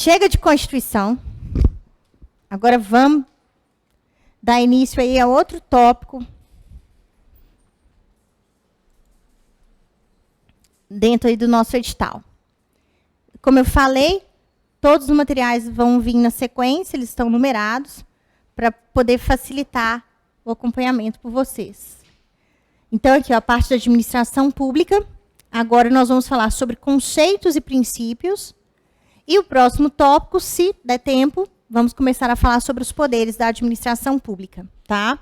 Chega de Constituição. Agora vamos dar início aí a outro tópico dentro aí do nosso edital. Como eu falei, todos os materiais vão vir na sequência, eles estão numerados, para poder facilitar o acompanhamento por vocês. Então, aqui, ó, a parte da administração pública. Agora nós vamos falar sobre conceitos e princípios. E o próximo tópico, se der tempo, vamos começar a falar sobre os poderes da administração pública, tá?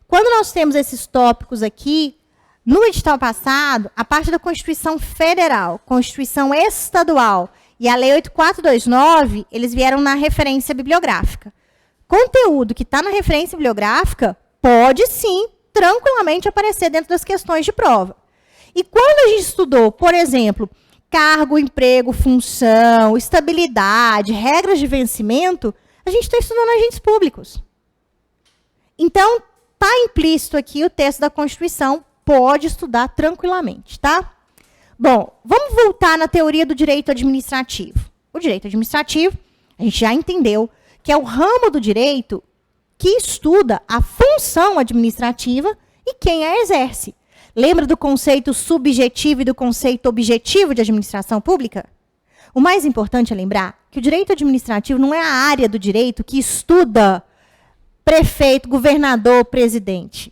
Quando nós temos esses tópicos aqui, no edital passado, a parte da Constituição Federal, Constituição Estadual e a Lei 8429, eles vieram na referência bibliográfica. Conteúdo que está na referência bibliográfica pode, sim, tranquilamente aparecer dentro das questões de prova. E quando a gente estudou, por exemplo, cargo, emprego, função, estabilidade, regras de vencimento, a gente está estudando agentes públicos. Então, está implícito aqui o texto da Constituição, pode estudar tranquilamente, tá? Bom, vamos voltar na teoria do direito administrativo. O direito administrativo, a gente já entendeu que é o ramo do direito que estuda a função administrativa e quem a exerce. Lembra do conceito subjetivo e do conceito objetivo de administração pública? O mais importante é lembrar que o direito administrativo não é a área do direito que estuda prefeito, governador, presidente,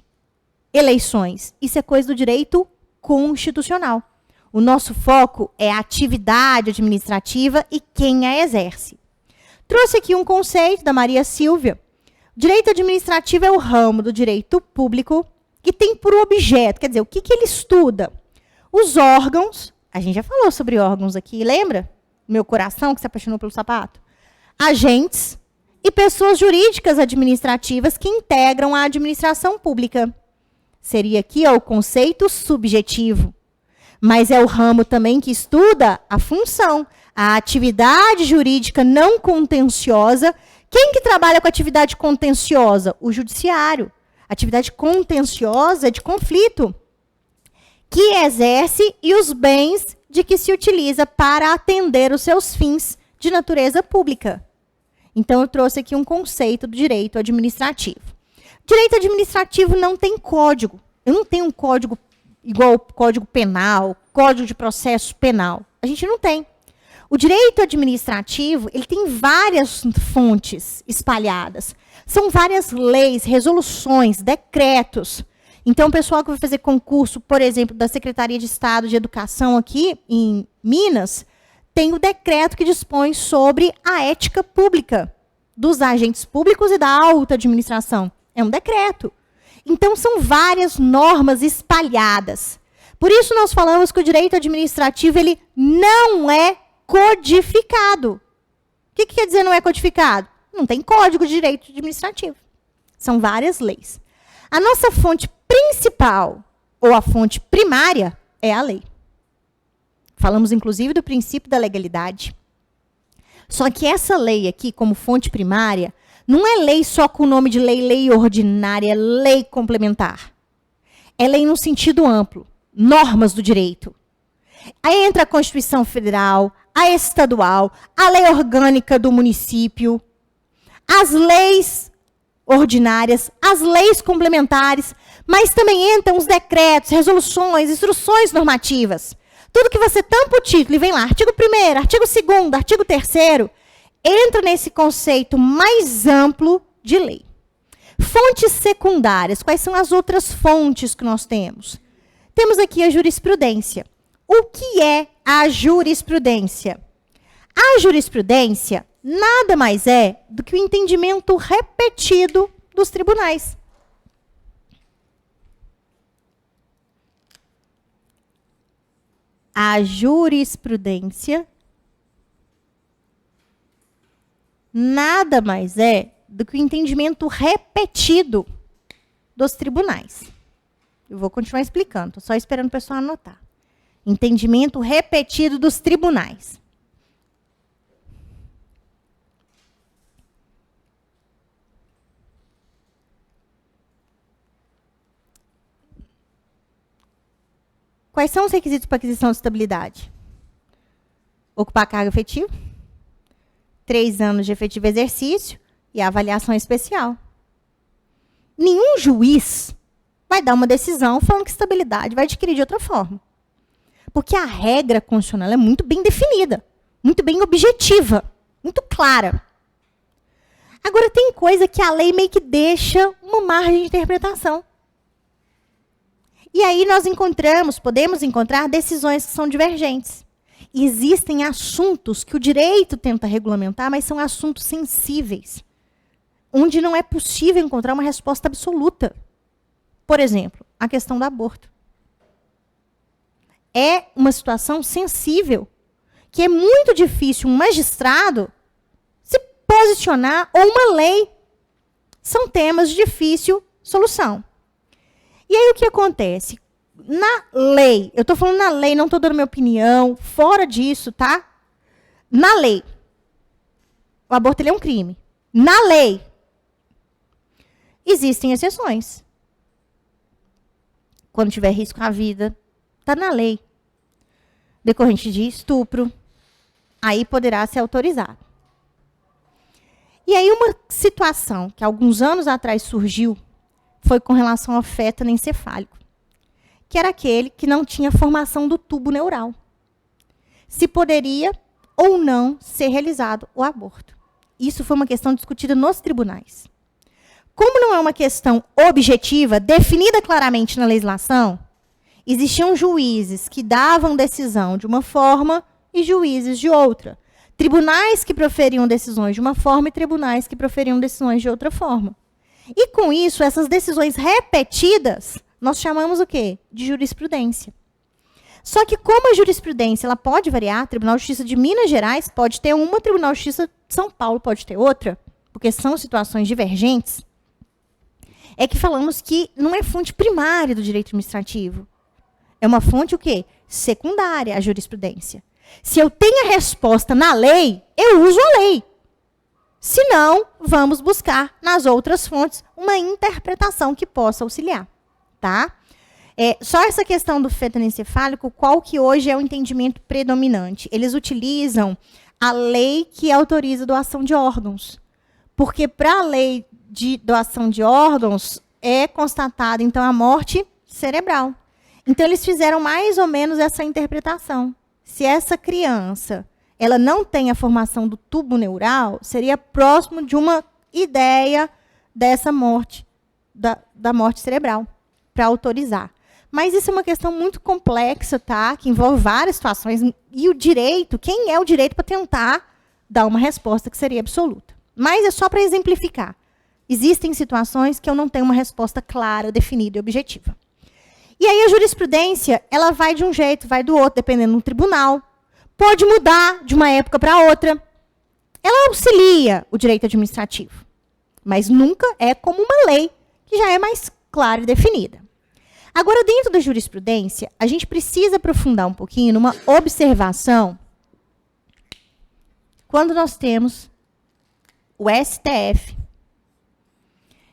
eleições. Isso é coisa do direito constitucional. O nosso foco é a atividade administrativa e quem a exerce. Trouxe aqui um conceito da Maria Silvia. Direito administrativo é o ramo do direito público que tem por objeto, quer dizer, o que ele estuda? Os órgãos, a gente já falou sobre órgãos aqui, lembra? Meu coração que se apaixonou pelo sapato. Agentes e pessoas jurídicas administrativas que integram a administração pública. Seria aqui ó, o conceito subjetivo. Mas é o ramo também que estuda a função, a atividade jurídica não contenciosa. Quem que trabalha com atividade contenciosa? O judiciário. Atividade contenciosa de conflito, que exerce e os bens de que se utiliza para atender os seus fins de natureza pública. Então, eu trouxe aqui um conceito do direito administrativo. Direito administrativo não tem código. Eu não tenho um código igual ao Código Penal, Código de Processo Penal. A gente não tem. O direito administrativo, ele tem várias fontes espalhadas. São várias leis, resoluções, decretos. Então, o pessoal que vai fazer concurso, por exemplo, da Secretaria de Estado de Educação aqui em Minas, tem o decreto que dispõe sobre a ética pública dos agentes públicos e da alta administração. É um decreto. Então, são várias normas espalhadas. Por isso, nós falamos que o direito administrativo ele não é codificado. O que quer dizer não é codificado? Não tem código de direito administrativo. São várias leis. A nossa fonte principal, ou a fonte primária, é a lei. Falamos, inclusive, do princípio da legalidade. Só que essa lei aqui, como fonte primária, não é lei só com o nome de lei, lei ordinária, lei complementar. É lei no sentido amplo, normas do direito. Aí entra a Constituição Federal, a estadual, a lei orgânica do município, as leis ordinárias, as leis complementares, mas também entram os decretos, resoluções, instruções normativas. Tudo que você tampa o título e vem lá, artigo 1º, artigo 2º, artigo 3º, entra nesse conceito mais amplo de lei. Fontes secundárias, quais são as outras fontes que nós temos? Temos aqui a jurisprudência. O que é a jurisprudência? A jurisprudência nada mais é do que o entendimento repetido dos tribunais. A jurisprudência nada mais é do que o entendimento repetido dos tribunais. Eu vou continuar explicando, estou só esperando o pessoal anotar. Entendimento repetido dos tribunais. Quais são os requisitos para aquisição de estabilidade? Ocupar cargo efetivo, 3 anos de efetivo exercício e a avaliação especial. Nenhum juiz vai dar uma decisão falando que estabilidade vai adquirir de outra forma. Porque a regra constitucional é muito bem definida, muito bem objetiva, muito clara. Agora, tem coisa que a lei meio que deixa uma margem de interpretação. E aí nós podemos encontrar decisões que são divergentes. E existem assuntos que o direito tenta regulamentar, mas são assuntos sensíveis, onde não é possível encontrar uma resposta absoluta. Por exemplo, a questão do aborto. É uma situação sensível, que é muito difícil um magistrado se posicionar, ou uma lei. São temas de difícil solução. E aí o que acontece? Na lei, eu estou falando na lei, não estou dando minha opinião, fora disso, tá? Na lei, o aborto ele é um crime. Na lei, existem exceções. Quando tiver risco à vida, está na lei. Decorrente de estupro, aí poderá ser autorizado. E aí uma situação que alguns anos atrás surgiu, foi com relação ao feto anencefálico, que era aquele que não tinha formação do tubo neural. Se poderia ou não ser realizado o aborto. Isso foi uma questão discutida nos tribunais. Como não é uma questão objetiva, definida claramente na legislação, existiam juízes que davam decisão de uma forma e juízes de outra. Tribunais que proferiam decisões de uma forma e tribunais que proferiam decisões de outra forma. E com isso, essas decisões repetidas, nós chamamos o quê? De jurisprudência. Só que como a jurisprudência ela pode variar, Tribunal de Justiça de Minas Gerais pode ter uma, Tribunal de Justiça de São Paulo pode ter outra, porque são situações divergentes, é que falamos que não é fonte primária do direito administrativo. É uma fonte o quê? Secundária, a jurisprudência. Se eu tenho a resposta na lei, eu uso a lei. Se não, vamos buscar nas outras fontes uma interpretação que possa auxiliar. Tá? Só essa questão do feto anencefálico, qual que hoje é o entendimento predominante? Eles utilizam a lei que autoriza a doação de órgãos. Porque para a lei de doação de órgãos é constatada, então, a morte cerebral. Então, eles fizeram mais ou menos essa interpretação. Se essa criança ela não tem a formação do tubo neural, seria próximo de uma ideia dessa morte, da morte cerebral, para autorizar. Mas isso é uma questão muito complexa, tá? Que envolve várias situações. E o direito, quem é o direito para tentar dar uma resposta que seria absoluta? Mas é só para exemplificar. Existem situações que eu não tenho uma resposta clara, definida e objetiva. E aí a jurisprudência, ela vai de um jeito, vai do outro, dependendo do tribunal. Pode mudar de uma época para outra. Ela auxilia o direito administrativo. Mas nunca é como uma lei, que já é mais clara e definida. Agora, dentro da jurisprudência, a gente precisa aprofundar um pouquinho numa observação quando nós temos o STF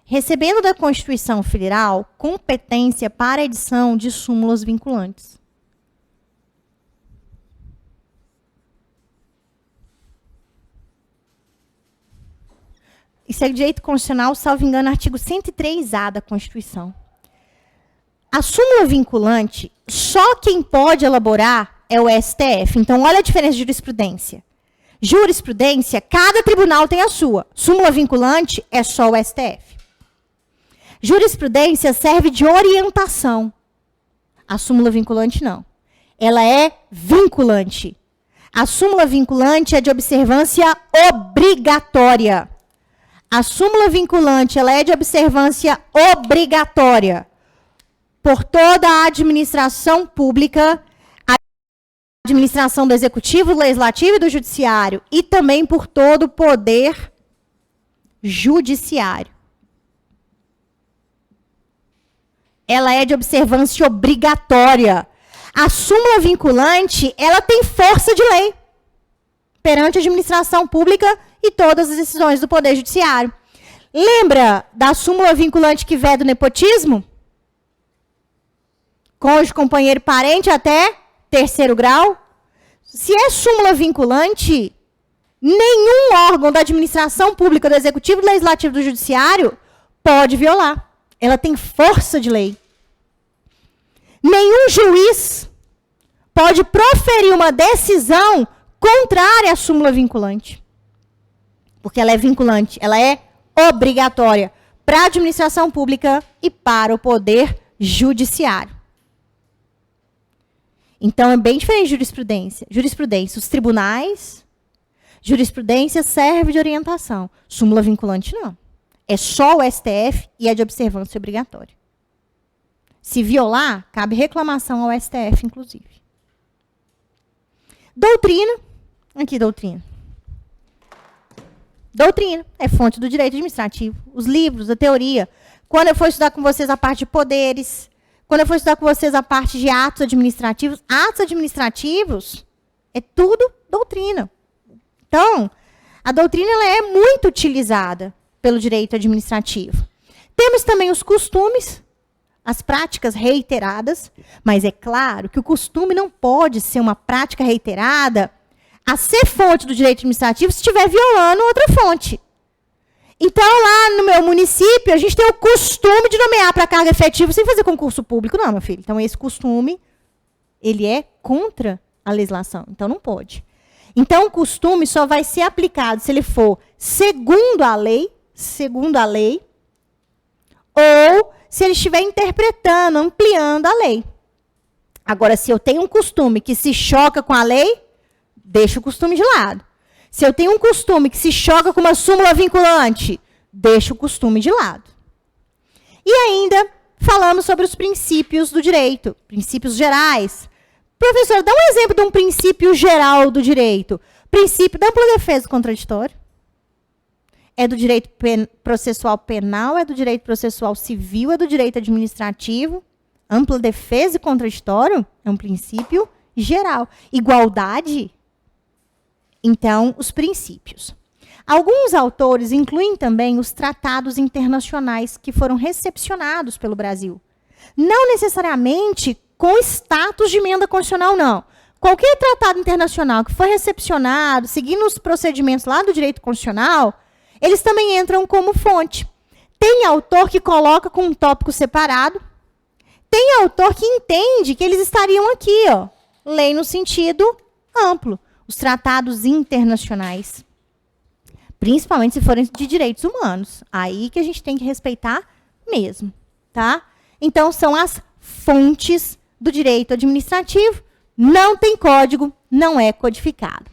recebendo da Constituição Federal competência para a edição de súmulas vinculantes. Isso é direito constitucional, salvo engano, artigo 103A da Constituição. A súmula vinculante, só quem pode elaborar é o STF. Então, olha a diferença de jurisprudência. Jurisprudência, cada tribunal tem a sua. Súmula vinculante é só o STF. Jurisprudência serve de orientação. A súmula vinculante não. Ela é vinculante. A súmula vinculante é de observância obrigatória. A súmula vinculante ela é de observância obrigatória por toda a administração pública, a administração do Executivo, do Legislativo e do Judiciário, e também por todo o poder judiciário. Ela é de observância obrigatória. A súmula vinculante, ela tem força de lei perante a administração pública e todas as decisões do Poder Judiciário. Lembra da súmula vinculante que veda o nepotismo? Cônjuge, companheiro, parente até terceiro grau? Se é súmula vinculante, nenhum órgão da administração pública, do executivo, do legislativo, do judiciário pode violar. Ela tem força de lei. Nenhum juiz pode proferir uma decisão contrária à súmula vinculante. Porque ela é vinculante, ela é obrigatória para a administração pública e para o poder judiciário. Então, é bem diferente de jurisprudência. Jurisprudência, os tribunais, jurisprudência serve de orientação. Súmula vinculante, não. É só o STF e é de observância obrigatória. Se violar, cabe reclamação ao STF, inclusive. Doutrina. Aqui, doutrina. Doutrina é fonte do direito administrativo. Os livros, a teoria. Quando eu for estudar com vocês a parte de poderes, quando eu for estudar com vocês a parte de atos administrativos é tudo doutrina. Então, a doutrina ela é muito utilizada pelo direito administrativo. Temos também os costumes, as práticas reiteradas, mas é claro que o costume não pode ser uma prática reiterada a ser fonte do direito administrativo se estiver violando outra fonte. Então, lá no meu município, a gente tem o costume de nomear para cargo efetivo sem fazer concurso público. Não, meu filho. Então, esse costume, ele é contra a legislação. Então, não pode. Então, o costume só vai ser aplicado se ele for segundo a lei, ou se ele estiver interpretando, ampliando a lei. Agora, se eu tenho um costume que se choca com a lei, deixa o costume de lado. Se eu tenho um costume que se choca com uma súmula vinculante, deixa o costume de lado. E ainda falamos sobre os princípios do direito, princípios gerais. Professor, dá um exemplo de um princípio geral do direito. Princípio da ampla defesa do contraditório. É do direito processual penal, é do direito processual civil, é do direito administrativo. Ampla defesa e contraditório é um princípio geral. Igualdade. Então, os princípios. Alguns autores incluem também os tratados internacionais que foram recepcionados pelo Brasil. Não necessariamente com status de emenda constitucional, não. Qualquer tratado internacional que foi recepcionado, seguindo os procedimentos lá do direito constitucional, eles também entram como fonte. Tem autor que coloca com um tópico separado. Tem autor que entende que eles estariam aqui, ó, lei no sentido amplo. Os tratados internacionais, principalmente se forem de direitos humanos. Aí que a gente tem que respeitar mesmo, tá? Então, são as fontes do direito administrativo. Não tem código, não é codificado.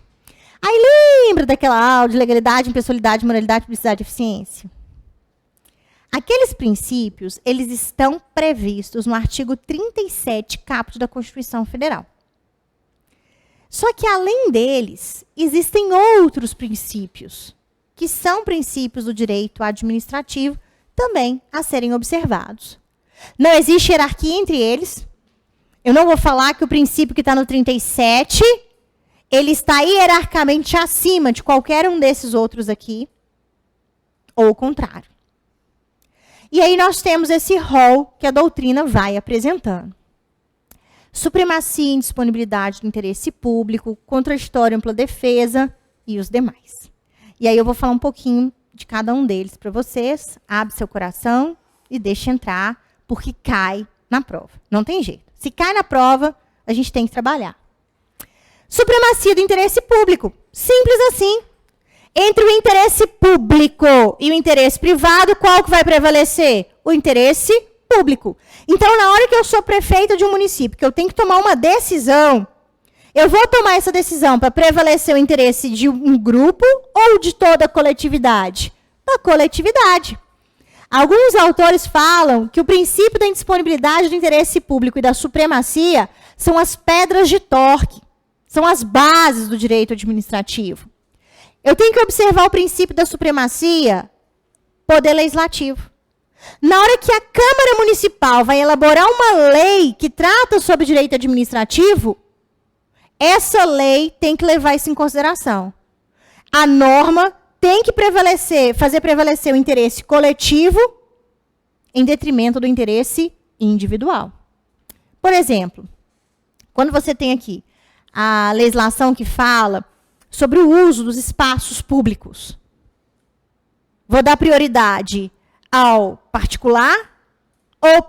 Aí lembra daquela aula de legalidade, impessoalidade, moralidade, publicidade e eficiência? Aqueles princípios, eles estão previstos no artigo 37, caput da Constituição Federal. Só que, além deles, existem outros princípios, que são princípios do direito administrativo, também a serem observados. Não existe hierarquia entre eles. Eu não vou falar que o princípio que está no 37, ele está hierarquicamente acima de qualquer um desses outros aqui, ou o contrário. E aí nós temos esse rol que a doutrina vai apresentando. Supremacia e indisponibilidade do interesse público, contraditório, ampla defesa e os demais. E aí eu vou falar um pouquinho de cada um deles para vocês. Abre seu coração e deixa entrar, porque cai na prova. Não tem jeito. Se cai na prova, a gente tem que trabalhar. Supremacia do interesse público. Simples assim. Entre o interesse público e o interesse privado, qual que vai prevalecer? O interesse público. Então, na hora que eu sou prefeita de um município, que eu tenho que tomar uma decisão, eu vou tomar essa decisão para prevalecer o interesse de um grupo ou de toda a coletividade? Da coletividade. Alguns autores falam que o princípio da indisponibilidade do interesse público e da supremacia são as pedras de torque, são as bases do direito administrativo. Eu tenho que observar o princípio da supremacia, poder legislativo. Na hora que a Câmara Municipal vai elaborar uma lei que trata sobre direito administrativo, essa lei tem que levar isso em consideração. A norma tem que fazer prevalecer o interesse coletivo em detrimento do interesse individual. Por exemplo, quando você tem aqui a legislação que fala sobre o uso dos espaços públicos. Vou dar prioridade ao particular ou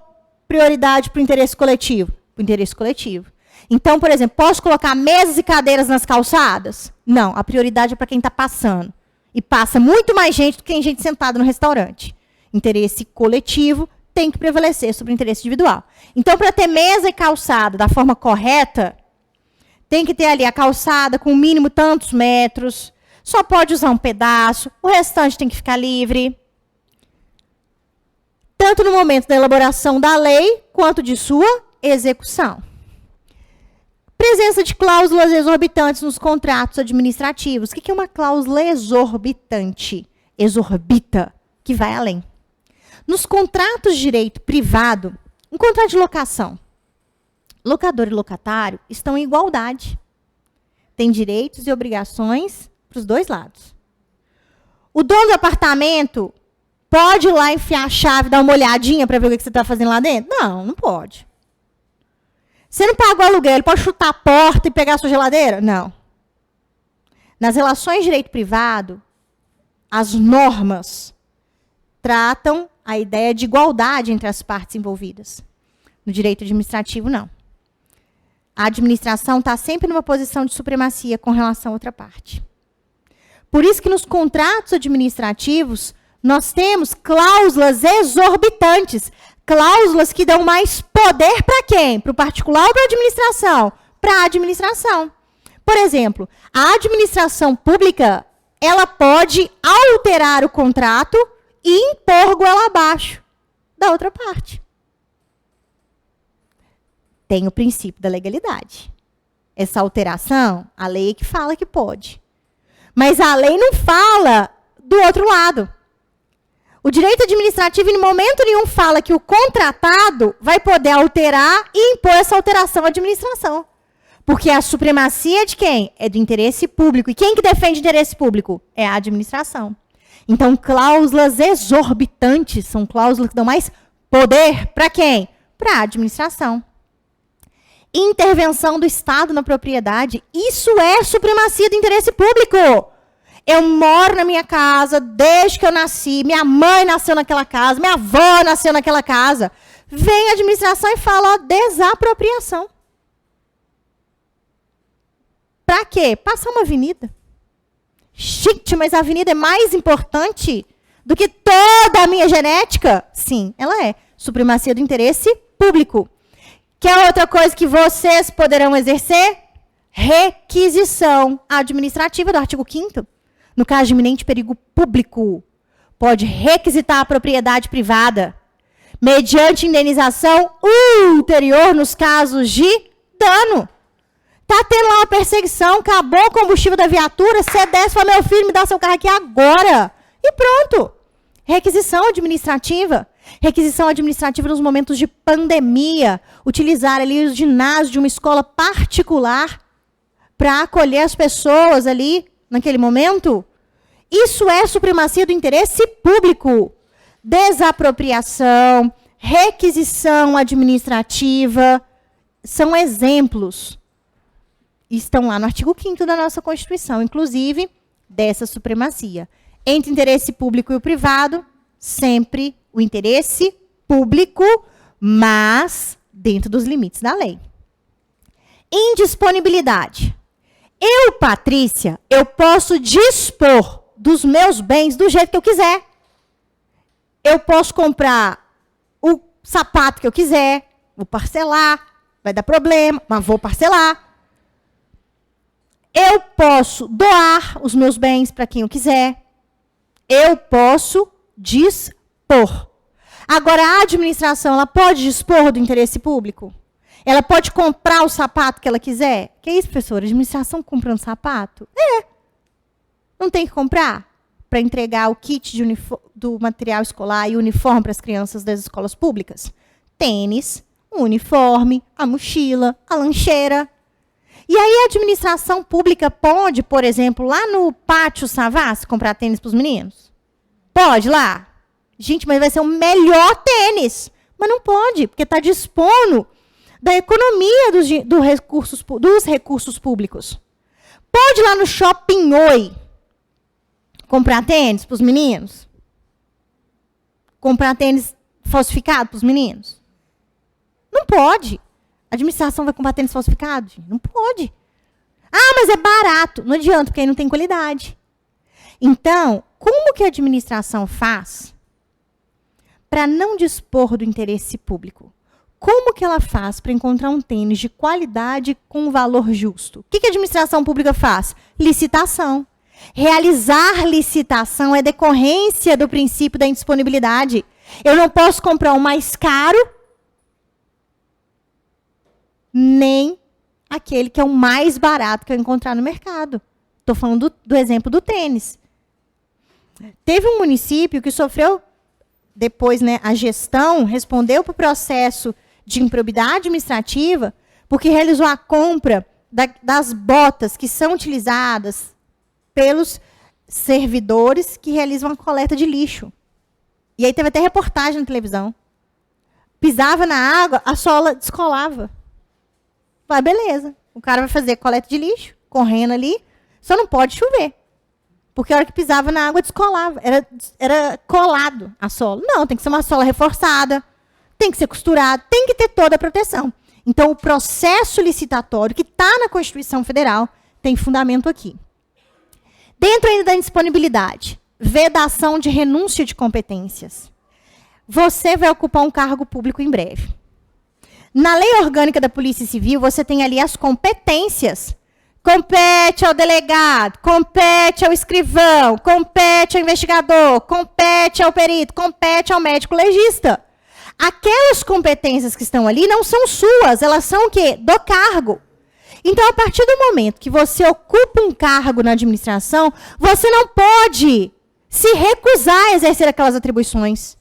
prioridade para o interesse coletivo? Para o interesse coletivo. Então, por exemplo, posso colocar mesas e cadeiras nas calçadas? Não, a prioridade é para quem está passando. E passa muito mais gente do que tem gente sentada no restaurante. Interesse coletivo tem que prevalecer sobre o interesse individual. Então, para ter mesa e calçada da forma correta, tem que ter ali a calçada com o mínimo tantos metros, só pode usar um pedaço, o restante tem que ficar livre. Tanto no momento da elaboração da lei, quanto de sua execução. Presença de cláusulas exorbitantes nos contratos administrativos. O que é uma cláusula exorbitante? Exorbita, que vai além. Nos contratos de direito privado, um contrato de locação, locador e locatário estão em igualdade. Tem direitos e obrigações para os dois lados. O dono do apartamento pode ir lá enfiar a chave, dar uma olhadinha para ver o que você está fazendo lá dentro? Não, não pode. Você não paga o aluguel, ele pode chutar a porta e pegar a sua geladeira? Não. Nas relações de direito privado, as normas tratam a ideia de igualdade entre as partes envolvidas. No direito administrativo, não. A administração está sempre numa posição de supremacia com relação à outra parte. Por isso que nos contratos administrativos, nós temos cláusulas exorbitantes. Cláusulas que dão mais poder para quem? Para o particular ou para a administração? Para a administração. Por exemplo, a administração pública, ela pode alterar o contrato e impor goela abaixo da outra parte. Tem o princípio da legalidade. Essa alteração, a lei é que fala que pode. Mas a lei não fala do outro lado. O direito administrativo, em momento nenhum, fala que o contratado vai poder alterar e impor essa alteração à administração. Porque a supremacia é de quem? É do interesse público. E quem que defende o interesse público? É a administração. Então, cláusulas exorbitantes são cláusulas que dão mais poder para quem? Para a administração. Intervenção do Estado na propriedade. Isso é supremacia do interesse público. Eu moro na minha casa desde que eu nasci. Minha mãe nasceu naquela casa. Minha avó nasceu naquela casa. Vem a administração e fala, ó, desapropriação. Para quê? Passar uma avenida. Gente, mas a avenida é mais importante do que toda a minha genética? Sim, ela é. Supremacia do interesse público. Quer outra coisa que vocês poderão exercer? Requisição administrativa do artigo 5º. No caso de iminente perigo público, pode requisitar a propriedade privada, mediante indenização ulterior nos casos de dano. Está tendo lá uma perseguição, acabou o combustível da viatura, você desce e fala, meu filho, me dá seu carro aqui agora. E pronto. Requisição administrativa. Requisição administrativa nos momentos de pandemia. Utilizar ali o ginásio de uma escola particular para acolher as pessoas ali naquele momento. Isso é supremacia do interesse público. Desapropriação, requisição administrativa, são exemplos. Estão lá no artigo 5º da nossa Constituição, inclusive, dessa supremacia. Entre interesse público e o privado, sempre o interesse público, mas dentro dos limites da lei. Indisponibilidade. Eu, Patrícia, eu posso dispor dos meus bens do jeito que eu quiser. Eu posso comprar o sapato que eu quiser, vou parcelar, vai dar problema, mas vou parcelar. Eu posso doar os meus bens para quem eu quiser. Eu posso dispor. Agora, a administração, ela pode dispor do interesse público? Ela pode comprar o sapato que ela quiser? Que isso, professora? A administração comprando sapato? É. Não tem que comprar? Para entregar o kit de do material escolar e uniforme para as crianças das escolas públicas? Tênis, o uniforme, a mochila, a lancheira. E aí a administração pública pode, por exemplo, lá no Pátio Savassi, comprar tênis para os meninos? Pode lá? Gente, mas vai ser o melhor tênis. Mas não pode, porque está dispondo da economia dos recursos públicos. Pode ir lá no Shopping Oi comprar tênis para os meninos? Comprar tênis falsificado para os meninos? Não pode. A administração vai comprar tênis falsificado? Não pode. Ah, mas é barato. Não adianta, porque aí não tem qualidade. Então, como que a administração faz para não dispor do interesse público? Como que ela faz para encontrar um tênis de qualidade com um valor justo? O que a administração pública faz? Licitação. Realizar licitação é decorrência do princípio da indisponibilidade. Eu não posso comprar o mais caro, nem aquele que é o mais barato que eu encontrar no mercado. Estou falando do exemplo do tênis. Teve um município que sofreu, depois, né, a gestão respondeu para o processo de improbidade administrativa, porque realizou a compra das botas que são utilizadas pelos servidores que realizam a coleta de lixo. E aí teve até reportagem na televisão. Pisava na água, a sola descolava. Vai, beleza. O cara vai fazer coleta de lixo, correndo ali, só não pode chover. Porque a hora que pisava na água, descolava. Era colado a sola. Não, tem que ser uma sola reforçada, tem que ser costurada, tem que ter toda a proteção. Então, o processo licitatório, que está na Constituição Federal, tem fundamento aqui. Dentro ainda da indisponibilidade, vedação de renúncia de competências. Você vai ocupar um cargo público em breve. Na Lei Orgânica da Polícia Civil, você tem ali as competências. Compete ao delegado, compete ao escrivão, compete ao investigador, compete ao perito, compete ao médico legista. Aquelas competências que estão ali não são suas, elas são o quê? Do cargo. Então, a partir do momento que você ocupa um cargo na administração, você não pode se recusar a exercer aquelas atribuições.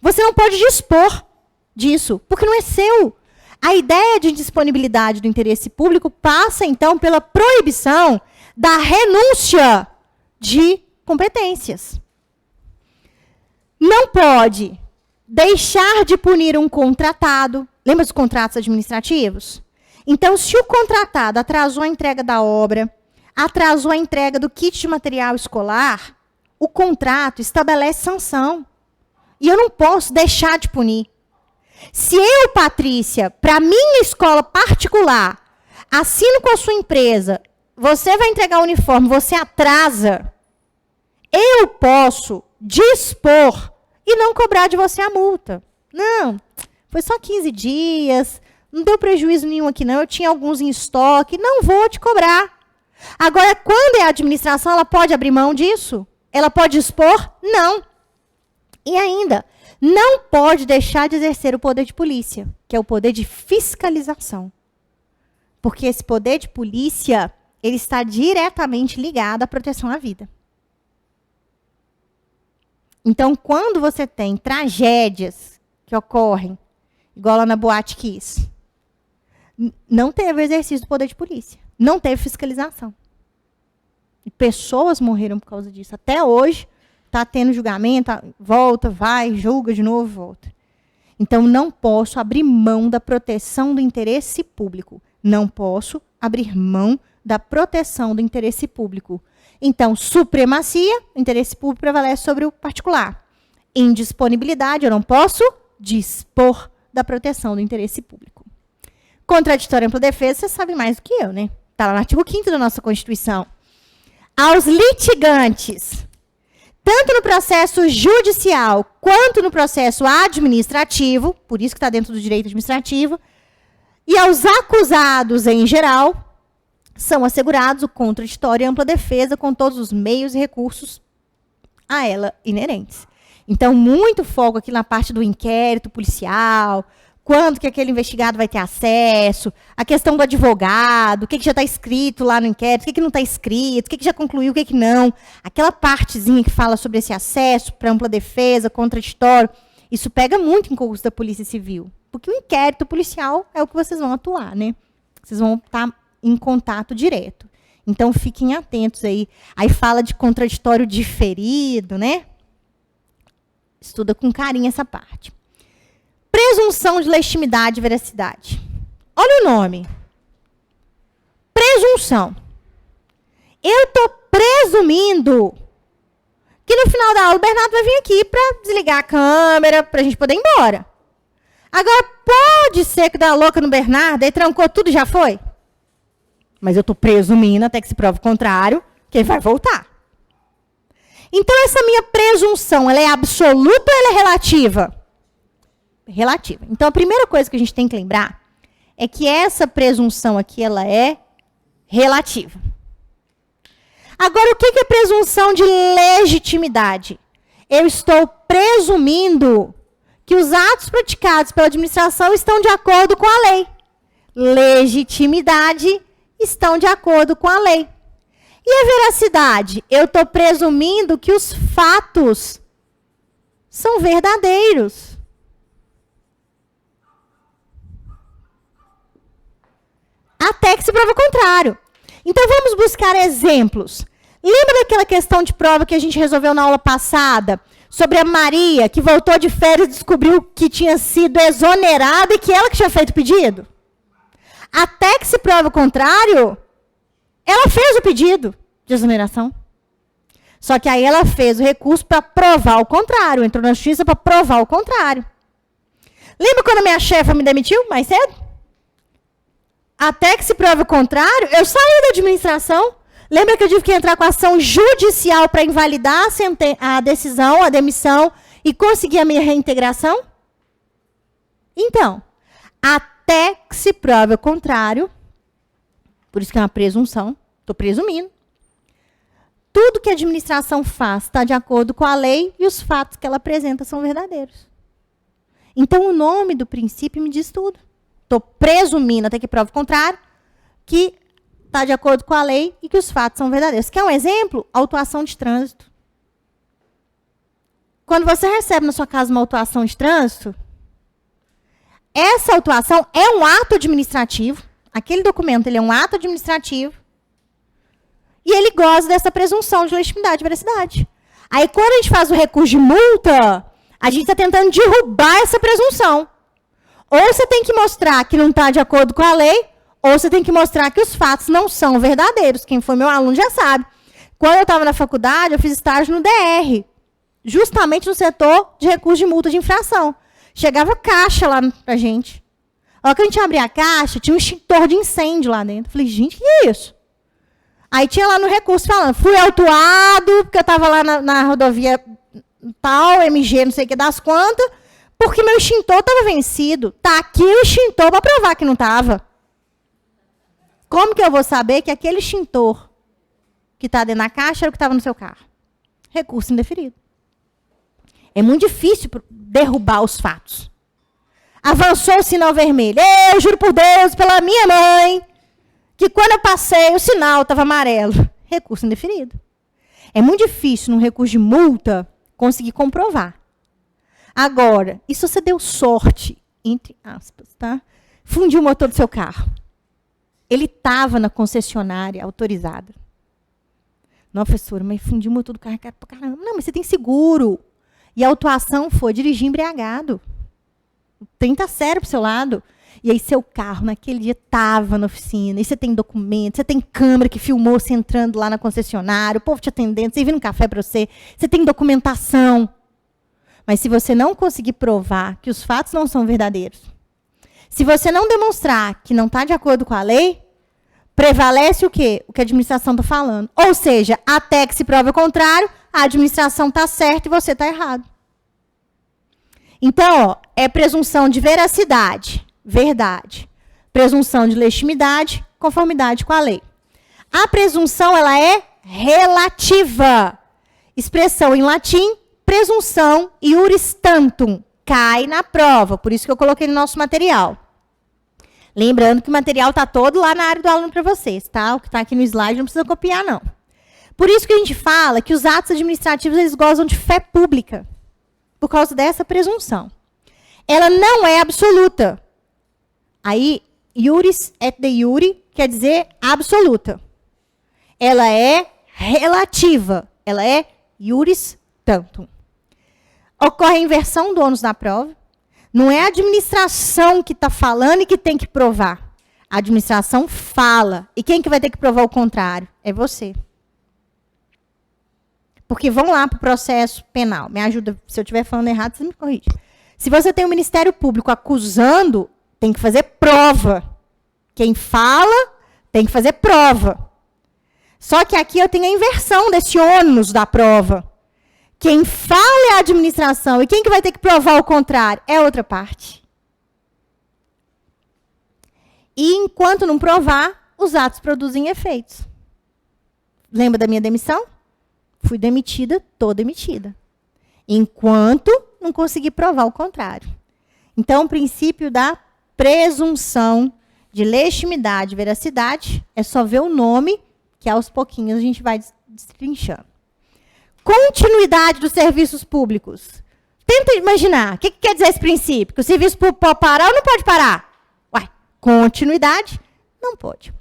Você não pode dispor disso, porque não é seu. A ideia de disponibilidade do interesse público passa, então, pela proibição da renúncia de competências. Não pode deixar de punir um contratado. Lembra dos contratos administrativos? Então, se o contratado atrasou a entrega da obra, atrasou a entrega do kit de material escolar, o contrato estabelece sanção. E eu não posso deixar de punir. Se eu, Patrícia, para minha escola particular, assino com a sua empresa, você vai entregar o uniforme, você atrasa, eu posso dispor e não cobrar de você a multa. Não, foi só 15 dias, não deu prejuízo nenhum aqui não, eu tinha alguns em estoque, não vou te cobrar. Agora, quando é a administração, ela pode abrir mão disso? Ela pode dispor? Não. E ainda, não pode deixar de exercer o poder de polícia, que é o poder de fiscalização. Porque esse poder de polícia, ele está diretamente ligado à proteção à vida. Então, quando você tem tragédias que ocorrem, igual lá na Boate Kiss, não teve exercício do poder de polícia, não teve fiscalização. E pessoas morreram por causa disso. Até hoje, está tendo julgamento, volta, vai, julga de novo, volta. Então, não posso abrir mão da proteção do interesse público. Não posso abrir mão da proteção do interesse público. Então, supremacia, o interesse público prevalece sobre o particular. Indisponibilidade, eu não posso dispor da proteção do interesse público. Contraditória e ampla defesa, vocês sabem mais do que eu, né? Está lá no artigo 5º da nossa Constituição. Aos litigantes, tanto no processo judicial quanto no processo administrativo, por isso que está dentro do direito administrativo, e aos acusados em geral, são assegurados o contraditório e ampla defesa com todos os meios e recursos a ela inerentes. Então, muito foco aqui na parte do inquérito policial, quando que aquele investigado vai ter acesso, a questão do advogado, o que já está escrito lá no inquérito, o que não está escrito, o que já concluiu, o que não. Aquela partezinha que fala sobre esse acesso para ampla defesa, contraditório, isso pega muito em concurso da Polícia Civil. Porque o inquérito policial é o que vocês vão atuar, né? Vocês vão estar em contato direto. Então, fiquem atentos aí. Aí fala de contraditório diferido, né? Estuda com carinho essa parte. Presunção de legitimidade e veracidade. Olha o nome. Presunção. Eu estou presumindo que no final da aula o Bernardo vai vir aqui para desligar a câmera, para a gente poder ir embora. Agora, pode ser que dá louca no Bernardo, aí trancou tudo e já foi? Mas eu estou presumindo, até que se prove o contrário, que ele vai voltar. Então, essa minha presunção, ela é absoluta ou ela é relativa? Relativa. Então, a primeira coisa que a gente tem que lembrar é que essa presunção aqui, ela é relativa. Agora, o que é presunção de legitimidade? Eu estou presumindo que os atos praticados pela administração estão de acordo com a lei. Legitimidade estão de acordo com a lei. E a veracidade? Eu estou presumindo que os fatos são verdadeiros. Até que se prova o contrário. Então, vamos buscar exemplos. Lembra daquela questão de prova que a gente resolveu na aula passada? Sobre a Maria, que voltou de férias e descobriu que tinha sido exonerada e que ela que tinha feito o pedido? Até que se prova o contrário, ela fez o pedido de exoneração. Só que aí ela fez o recurso para provar o contrário. Entrou na justiça para provar o contrário. Lembra quando a minha chefa me demitiu mais cedo? Até que se prova o contrário, eu saí da administração. Lembra que eu tive que entrar com ação judicial para invalidar a decisão, a demissão e conseguir a minha reintegração? Então, até que se prove o contrário, por isso que é uma presunção, estou presumindo, tudo que a administração faz está de acordo com a lei e os fatos que ela apresenta são verdadeiros. Então, o nome do princípio me diz tudo. Estou presumindo, até que prove o contrário, que está de acordo com a lei e que os fatos são verdadeiros. Quer um exemplo? Autuação de trânsito. Quando você recebe na sua casa uma autuação de trânsito, essa autuação é um ato administrativo. Aquele documento ele é um ato administrativo. E ele goza dessa presunção de legitimidade e veracidade. Aí, quando a gente faz o recurso de multa, a gente está tentando derrubar essa presunção. Ou você tem que mostrar que não está de acordo com a lei, ou você tem que mostrar que os fatos não são verdadeiros. Quem foi meu aluno já sabe. Quando eu estava na faculdade, eu fiz estágio no DR, justamente no setor de recurso de multa de infração. Chegava caixa lá pra gente. A hora que a gente abria a caixa, tinha um extintor de incêndio lá dentro. Falei, gente, que é isso? Aí tinha lá no recurso falando, fui autuado, porque eu estava lá na rodovia tal, MG, não sei o que das quantas, porque meu extintor estava vencido. Está aqui o extintor para provar que não estava. Como que eu vou saber que aquele extintor que está dentro da caixa era o que estava no seu carro? Recurso indeferido. É muito difícil derrubar os fatos. Avançou o sinal vermelho. Eu juro por Deus, pela minha mãe, que quando eu passei, o sinal estava amarelo. Recurso indeferido. É muito difícil, num recurso de multa, conseguir comprovar. Agora, e se você deu sorte, entre aspas, tá? Fundiu o motor do seu carro. Ele estava na concessionária autorizada. Não, professora, mas fundiu o motor do carro. Caramba. Não, mas você tem seguro. E a autuação foi dirigir embriagado. O trem está sério para o seu lado. E aí seu carro, naquele dia, estava na oficina. E você tem documento, você tem câmera que filmou você entrando lá na concessionária, o povo te atendendo, você vindo um café para você. Você tem documentação. Mas se você não conseguir provar que os fatos não são verdadeiros, se você não demonstrar que não está de acordo com a lei, prevalece o quê? O que a administração está falando. Ou seja, até que se prove o contrário, a administração está certa e você está errado. Então, ó, é presunção de veracidade, verdade. Presunção de legitimidade, conformidade com a lei. A presunção, ela é relativa. Expressão em latim, presunção iuris tantum. Cai na prova, por isso que eu coloquei no nosso material. Lembrando que o material está todo lá na área do aluno para vocês, tá? O que está aqui no slide não precisa copiar, não. Por isso que a gente fala que os atos administrativos, eles gozam de fé pública, por causa dessa presunção. Ela não é absoluta. Aí, iuris et de iure quer dizer absoluta. Ela é relativa. Ela é iuris tantum. Ocorre a inversão do ônus da prova. Não é a administração que está falando e que tem que provar. A administração fala. E quem que vai ter que provar o contrário? É você. porque vão lá para o processo penal. Me ajuda, se eu estiver falando errado, você me corrige. Se você tem o Ministério Público acusando, tem que fazer prova. Quem fala tem que fazer prova. Só que aqui eu tenho a inversão desse ônus da prova. Quem fala é a administração, e quem que vai ter que provar o contrário? É outra parte. E enquanto não provar, os atos produzem efeitos. Lembra da minha demissão? Fui demitida, estou demitida. Enquanto não conseguir provar o contrário. Então, o princípio da presunção de legitimidade e veracidade é só ver o nome, que aos pouquinhos a gente vai destrinchando. Continuidade dos serviços públicos. Tenta imaginar, o que quer dizer esse princípio? Que o serviço público pode parar ou não pode parar? Ué, continuidade? Não pode.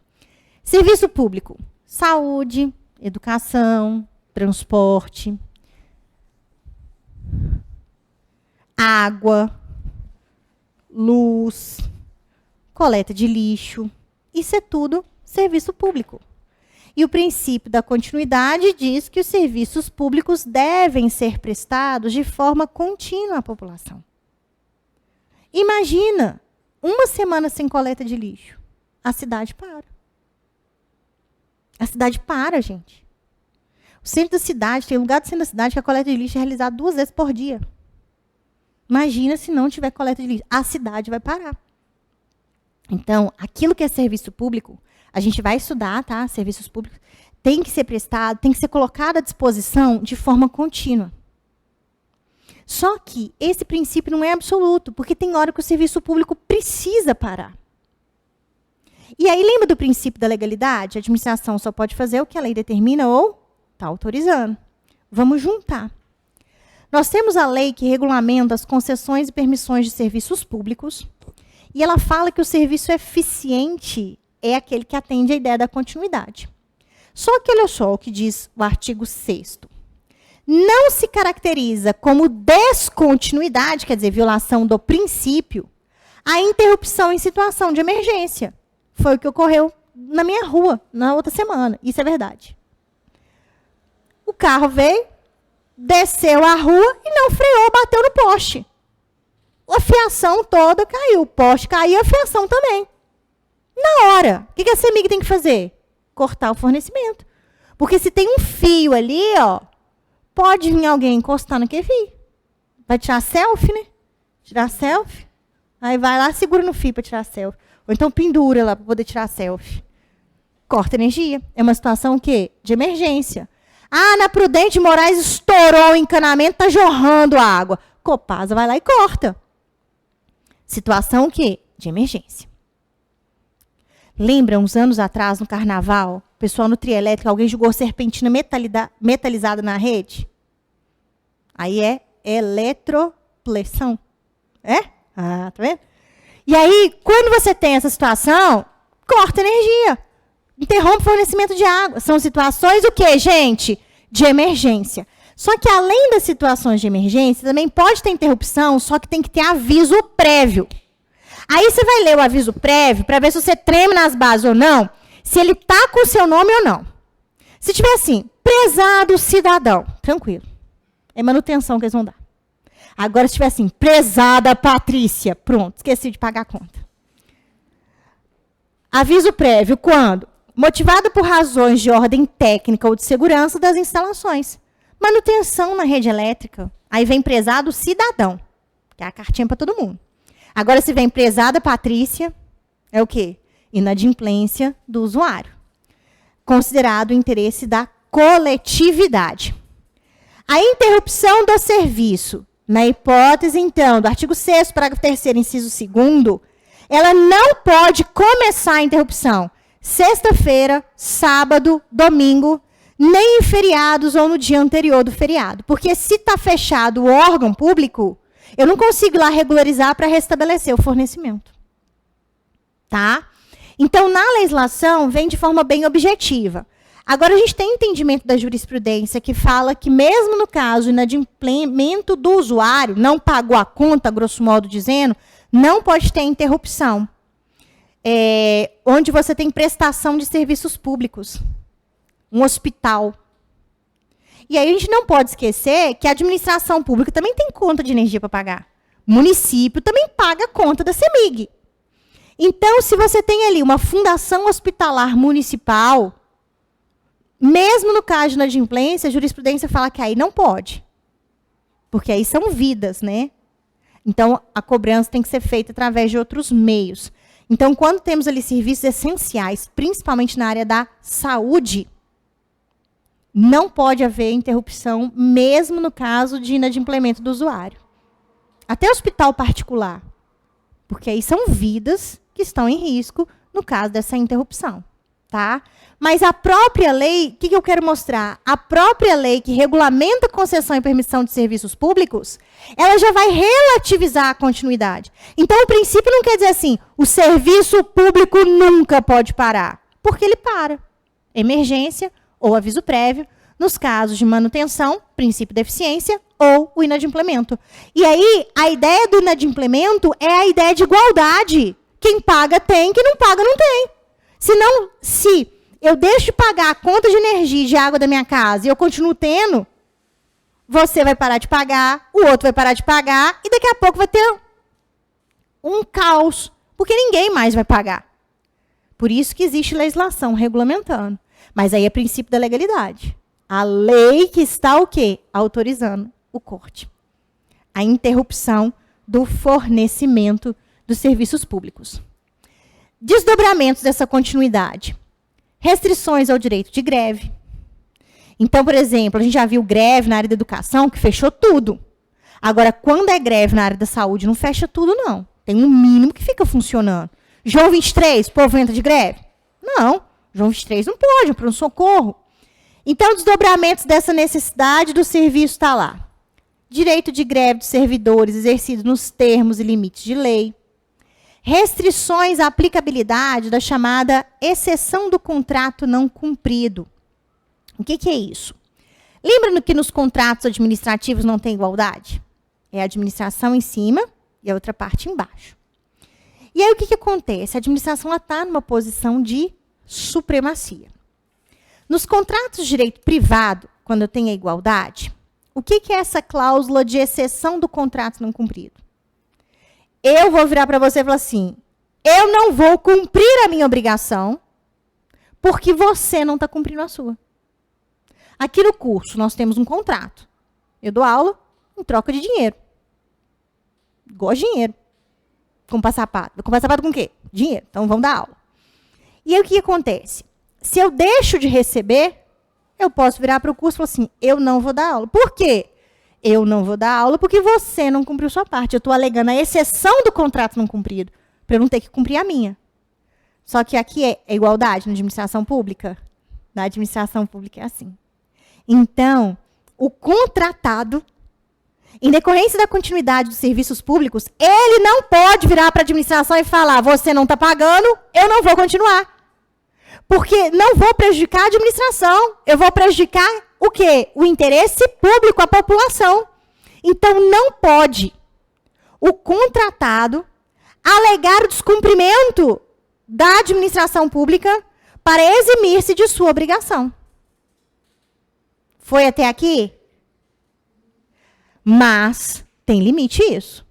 Serviço público, saúde, educação, transporte, água, luz, coleta de lixo. Isso é tudo serviço público. E o princípio da continuidade diz que os serviços públicos devem ser prestados de forma contínua à população. Imagina, uma semana sem coleta de lixo. A cidade para. A cidade para, gente. O centro da cidade, tem lugar do centro da cidade que a coleta de lixo é realizada 2 vezes por dia. Imagina se não tiver coleta de lixo. A cidade vai parar. Então, aquilo que é serviço público, a gente vai estudar, tá? Serviços públicos, tem que ser prestado, tem que ser colocado à disposição de forma contínua. Só que esse princípio não é absoluto, porque tem hora que o serviço público precisa parar. E aí, lembra do princípio da legalidade? A administração só pode fazer o que a lei determina ou está autorizando. Vamos juntar. Nós temos a lei que regulamenta as concessões e permissões de serviços públicos, e ela fala que o serviço eficiente é aquele que atende à ideia da continuidade. Só que olha só o que diz o artigo 6º. Não se caracteriza como descontinuidade, quer dizer, violação do princípio, a interrupção em situação de emergência. Foi o que ocorreu na minha rua, na outra semana. Isso é verdade. O carro veio, desceu a rua e não freou, bateu no poste. A fiação toda caiu. O poste caiu, a fiação também. Na hora, o que a CEMIG tem que fazer? Cortar o fornecimento. Porque se tem um fio ali, ó, pode vir alguém encostar naquele fio. Vai tirar selfie, né? Tirar selfie. Aí vai lá, segura no fio para tirar selfie. Ou então pendura lá para poder tirar selfie. Corta energia. É uma situação o quê? De emergência. Ah, na Prudente Moraes estourou o encanamento, está jorrando a água. Copasa vai lá e corta. Situação o quê? De emergência. Lembra, uns anos atrás, no carnaval, o pessoal no trio elétrico, alguém jogou serpentina metalizada na rede? Aí é eletropressão. É? Ah, tá vendo? E aí, quando você tem essa situação, corta energia. Interrompe o fornecimento de água. São situações o quê, gente? De emergência. Só que, além das situações de emergência, também pode ter interrupção, só que tem que ter aviso prévio. Aí você vai ler o aviso prévio para ver se você treme nas bases ou não, se ele está com o seu nome ou não. Se tiver assim, prezado cidadão, tranquilo. É manutenção que eles vão dar. Agora, se tiver assim, prezada Patrícia, pronto, esqueci de pagar a conta. Aviso prévio, quando? Motivado por razões de ordem técnica ou de segurança das instalações. Manutenção na rede elétrica. Aí vem prezado cidadão, que é a cartinha para todo mundo. Agora, se vem prezada Patrícia, é o quê? Inadimplência do usuário. Considerado o interesse da coletividade. A interrupção do serviço, na hipótese, então, do artigo 6º, parágrafo 3º, inciso 2º, ela não pode começar a interrupção sexta-feira, sábado, domingo, nem em feriados ou no dia anterior do feriado. Porque se está fechado o órgão público, eu não consigo ir lá regularizar para restabelecer o fornecimento. Tá? Então, na legislação, vem de forma bem objetiva. Agora, a gente tem entendimento da jurisprudência que fala que, mesmo no caso de inadimplemento do usuário, não pagou a conta, grosso modo dizendo, não pode ter interrupção. Onde você tem prestação de serviços públicos. Um hospital. E aí a gente não pode esquecer que a administração pública também tem conta de energia para pagar. O município também paga a conta da CEMIG. Então, se você tem ali uma fundação hospitalar municipal, mesmo no caso de inadimplência, a jurisprudência fala que aí não pode. Porque aí são vidas, né? Então, a cobrança tem que ser feita através de outros meios. Então, quando temos ali serviços essenciais, principalmente na área da saúde, não pode haver interrupção, mesmo no caso de inadimplemento do usuário. Até hospital particular. Porque aí são vidas que estão em risco no caso dessa interrupção. Tá? Mas a própria lei, o que eu quero mostrar? A própria lei que regulamenta a concessão e permissão de serviços públicos, ela já vai relativizar a continuidade. Então, o princípio não quer dizer assim, o serviço público nunca pode parar. Porque ele para. Emergência ou aviso prévio, nos casos de manutenção, princípio de eficiência ou o inadimplemento. E aí, a ideia do inadimplemento é a ideia de igualdade. Quem paga tem, quem não paga não tem. Senão, se eu deixo de pagar a conta de energia e de água da minha casa e eu continuo tendo, você vai parar de pagar, o outro vai parar de pagar e daqui a pouco vai ter um caos, porque ninguém mais vai pagar. Por isso que existe legislação regulamentando. Mas aí é princípio da legalidade. A lei que está o quê? Autorizando o corte. A interrupção do fornecimento dos serviços públicos. Desdobramentos dessa continuidade. Restrições ao direito de greve. Então, por exemplo, a gente já viu greve na área da educação, que fechou tudo. Agora, quando é greve na área da saúde, não fecha tudo, não. Tem um mínimo que fica funcionando. João 23, o povo entra de greve? Não. João 23 não pode, é para um socorro. Então, desdobramentos dessa necessidade do serviço está lá. Direito de greve dos servidores exercido nos termos e limites de lei. Restrições à aplicabilidade da chamada exceção do contrato não cumprido. O que é isso? Lembra que nos contratos administrativos não tem igualdade? É a administração em cima e a outra parte embaixo. E aí o que acontece? A administração está numa posição de supremacia. Nos contratos de direito privado, quando eu tenho a igualdade, o que é essa cláusula de exceção do contrato não cumprido? Eu vou virar para você e falar assim, eu não vou cumprir a minha obrigação porque você não está cumprindo a sua. Aqui no curso, nós temos um contrato. Eu dou aula em troca de dinheiro. Gosto de dinheiro. Comprar sapato. Comprar sapato com o quê? Dinheiro. Então, vamos dar aula. E aí, o que acontece? Se eu deixo de receber, eu posso virar para o curso e falar assim, eu não vou dar aula. Por quê? Eu não vou dar aula porque você não cumpriu sua parte. Eu estou alegando a exceção do contrato não cumprido, para eu não ter que cumprir a minha. Só que aqui é igualdade na administração pública. Na administração pública é assim. Então, o contratado, em decorrência da continuidade dos serviços públicos, ele não pode virar para a administração e falar, você não está pagando, eu não vou continuar. Porque não vou prejudicar a administração, eu vou prejudicar o quê? O interesse público, a população. Então, não pode o contratado alegar o descumprimento da administração pública para eximir-se de sua obrigação. Foi até aqui? Mas tem limite isso.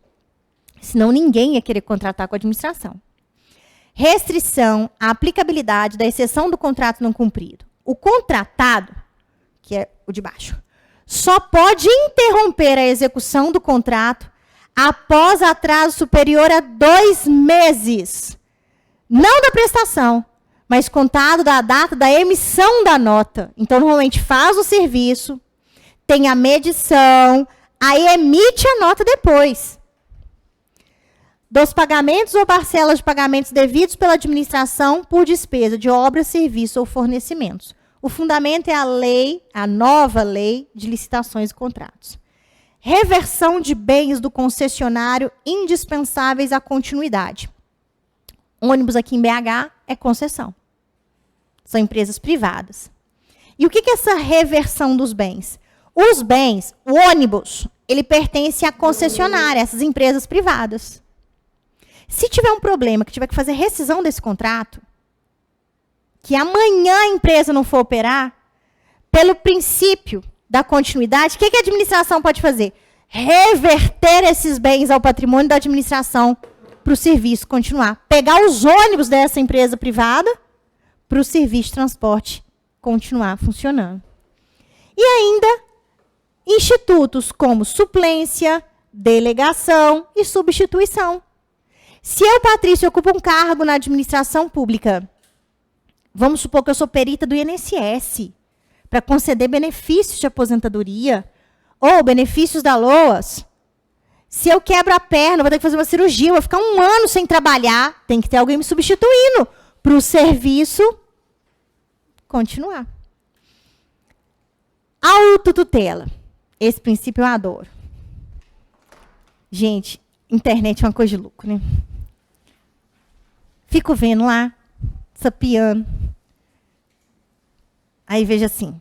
Senão ninguém ia querer contratar com a administração. Restrição à aplicabilidade da exceção do contrato não cumprido. O contratado, que é o de baixo, só pode interromper a execução do contrato após atraso superior a 2 meses. Não da prestação, mas contado da data da emissão da nota. Então, normalmente faz o serviço, tem a medição, aí emite a nota depois. Dos pagamentos ou parcelas de pagamentos devidos pela administração por despesa de obras, serviços ou fornecimentos. O fundamento é a lei, a nova lei de licitações e contratos. Reversão de bens do concessionário indispensáveis à continuidade. Ônibus aqui em BH é concessão. São empresas privadas. E o que é essa reversão dos bens? Os bens, o ônibus, ele pertence à concessionária, essas empresas privadas. Se tiver um problema, que tiver que fazer rescisão desse contrato, que amanhã a empresa não for operar, pelo princípio da continuidade, o que a administração pode fazer? Reverter esses bens ao patrimônio da administração para o serviço continuar. Pegar os ônibus dessa empresa privada para o serviço de transporte continuar funcionando. E ainda, institutos como suplência, delegação e substituição. Se eu, Patrícia, ocupo um cargo na administração pública, vamos supor que eu sou perita do INSS, para conceder benefícios de aposentadoria ou benefícios da LOAS. Se eu quebro a perna, vou ter que fazer uma cirurgia, vou ficar 1 ano sem trabalhar, tem que ter alguém me substituindo para o serviço continuar. Autotutela. Esse princípio eu adoro. Gente, internet é uma coisa de louco, né? Fico vendo lá, sapiando. Aí veja assim.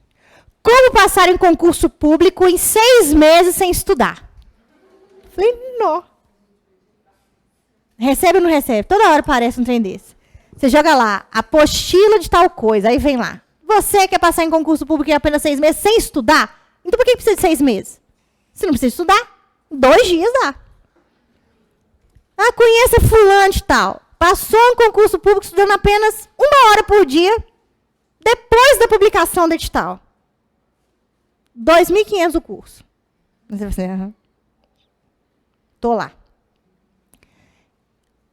Como passar em concurso público em 6 meses sem estudar? Falei, não. Recebe ou não recebe? Toda hora aparece um trem desse. Você joga lá, apostila de tal coisa, aí vem lá. Você quer passar em concurso público em apenas 6 meses sem estudar? Então por que precisa de 6 meses? Se não precisa estudar, 2 dias dá. Ah, conheça fulano de tal. Passou em concurso público estudando apenas 1 hora por dia, depois da publicação do edital. 2.500 o curso. Você vai dizer, tô lá.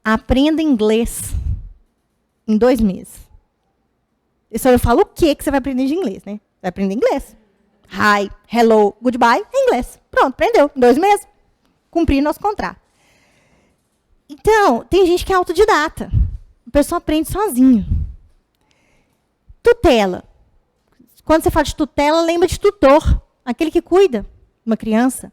Aprenda inglês em 2 meses. Eu falo o que você vai aprender de inglês, né? Vai aprender inglês. Hi, hello, goodbye, é inglês. Pronto, aprendeu. Em 2 meses. Cumprir nosso contrato. Então, tem gente que é autodidata. A pessoa aprende sozinho. Tutela. Quando você fala de tutela, lembra de tutor. Aquele que cuida de uma criança.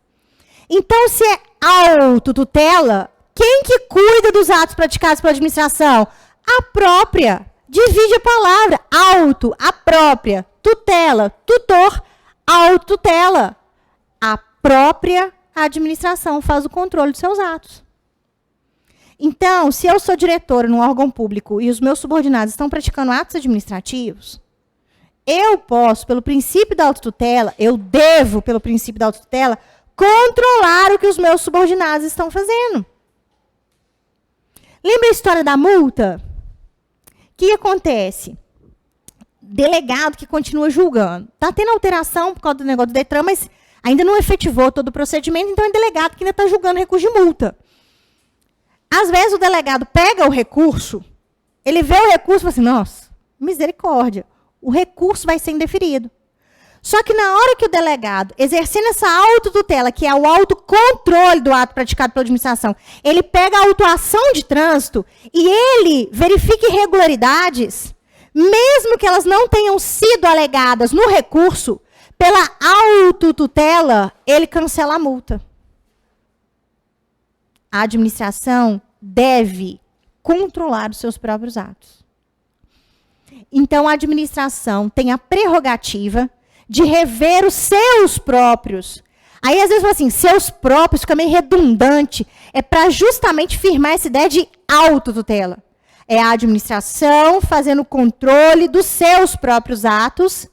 Então, se é autotutela, quem que cuida dos atos praticados pela administração? A própria. Divide a palavra. Auto, a própria. Tutela, tutor, autotutela. A própria administração faz o controle dos seus atos. Então, se eu sou diretora num órgão público e os meus subordinados estão praticando atos administrativos, eu posso, pelo princípio da autotutela, eu devo, pelo princípio da autotutela, controlar o que os meus subordinados estão fazendo. Lembra a história da multa? O que acontece? Delegado que continua julgando. Está tendo alteração por causa do negócio do Detran, mas ainda não efetivou todo o procedimento, então é delegado que ainda está julgando recurso de multa. Às vezes o delegado pega o recurso, ele vê o recurso e fala assim, nossa, misericórdia, o recurso vai ser indeferido. Só que na hora que o delegado, exercendo essa autotutela, que é o autocontrole do ato praticado pela administração, ele pega a autuação de trânsito e ele verifica irregularidades, mesmo que elas não tenham sido alegadas no recurso, pela autotutela, ele cancela a multa. A administração deve controlar os seus próprios atos. Então, a administração tem a prerrogativa de rever os seus próprios. Aí, às vezes, fala assim, seus próprios, fica meio redundante. É para justamente firmar essa ideia de autotutela. É a administração fazendo o controle dos seus próprios atos,